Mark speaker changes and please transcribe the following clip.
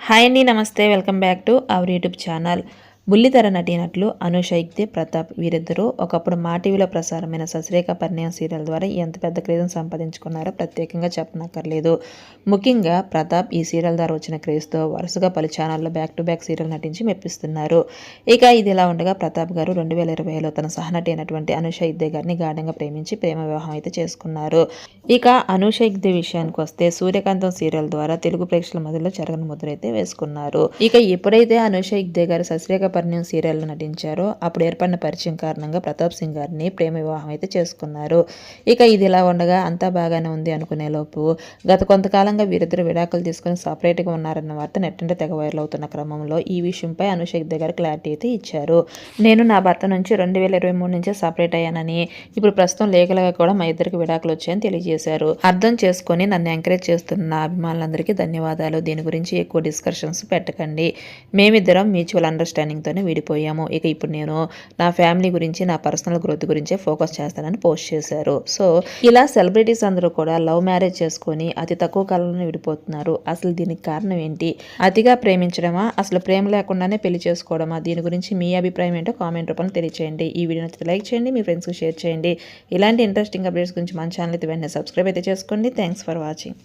Speaker 1: Hi అండి, నమస్తే. Welcome back to our YouTube channel. బుల్లితెర నటీనటులు అనూష ఇగ్తే, ప్రతాప్ వీరిద్దరూ ఒకప్పుడు మా టీవీలో ప్రసారమైన ససిరేఖ పరిణయం సీరియల్ ద్వారా ఎంత పెద్ద క్రేజ్ను సంపాదించుకున్నారో ప్రత్యేకంగా చెప్పనక్కర్లేదు. ముఖ్యంగా ప్రతాప్ ఈ సీరియల్ ద్వారా వచ్చిన క్రేజ్తో వరుసగా పలు ఛానల్లో బ్యాక్ టు బ్యాక్ సీరియల్ నటించి మెప్పిస్తున్నారు. ఇక ఇది ఇలా ఉండగా ప్రతాప్ గారు 2020లో తన సహనటి అయినటువంటి అనూష ఇగ్తే గారిని గాఢంగా ప్రేమించి ప్రేమ వివాహం అయితే చేసుకున్నారు. ఇక అనూష ఇగ్తే విషయానికి వస్తే సూర్యకాంతం సీరియల్ ద్వారా తెలుగు ప్రేక్షకుల మధ్యలో చెరగని ముద్ర అయితే వేసుకున్నారు. ఇక ఎప్పుడైతే అనూష ఇగ్తే గారు ససిరేఖ పరిణయం సీరియల్లో నటించారో అప్పుడు ఏర్పడిన పరిచయం కారణంగా ప్రతాప్ సింగ్ గారిని ప్రేమ వివాహం అయితే చేసుకున్నారు. ఇక ఇది ఇలా ఉండగా అంతా బాగానే ఉంది అనుకునే లోపు గత కొంతకాలంగా వీరిద్దరు విడాకులు తీసుకుని సపరేట్గా ఉన్నారన్న వార్త నెట్టంటే తెగ వైరల్ అవుతున్న క్రమంలో ఈ విషయంపై అనూష ఇగ్తే గారు క్లారిటీ అయితే ఇచ్చారు. నేను నా భర్త నుంచి 2023 నుంచే సపరేట్ అయ్యానని, ఇప్పుడు ప్రస్తుతం లీగల్గా కూడా మా ఇద్దరికి విడాకులు వచ్చాయని తెలియజేశారు. అర్థం చేసుకొని నన్ను ఎంకరేజ్ చేస్తున్న నా అభిమానులందరికీ ధన్యవాదాలు. దీని గురించి ఎక్కువ డిస్కషన్స్ పెట్టకండి. మేమిద్దరం మ్యూచువల్ అండర్స్టాండింగ్తోనే విడిపోయాము. ఇక ఇప్పుడు నేను నా ఫ్యామిలీ గురించి, నా పర్సనల్ గ్రోత్ గురించే ఫోకస్ చేస్తానని పోస్ట్ చేశారు. సో ఇలా సెలబ్రిటీస్ అందరూ కూడా లవ్ మ్యారేజ్ చేసుకొని అతి తక్కువ కాలంలో విడిపోతున్నారు. అసలు దీనికి కారణం ఏంటి? అతిగా ప్రేమించడమా, అసలు ప్రేమ లేకుండానే పెళ్లి చేసుకోవడమా? దీని గురించి మీ అభిప్రాయం ఏంటో కామెంట్ రూపంలో తెలియచేయండి. ఈ వీడియో నచ్చితే లైక్ చేయండి, మీ ఫ్రెండ్స్కి షేర్ చేయండి. ఇలాంటి ఇంట్రెస్టింగ్ అప్డేట్స్ గురించి మన ఛానల్ అయితే వెంటనే సబ్స్క్రైబ్ అయితే చేసుకోండి. Thanks for watching.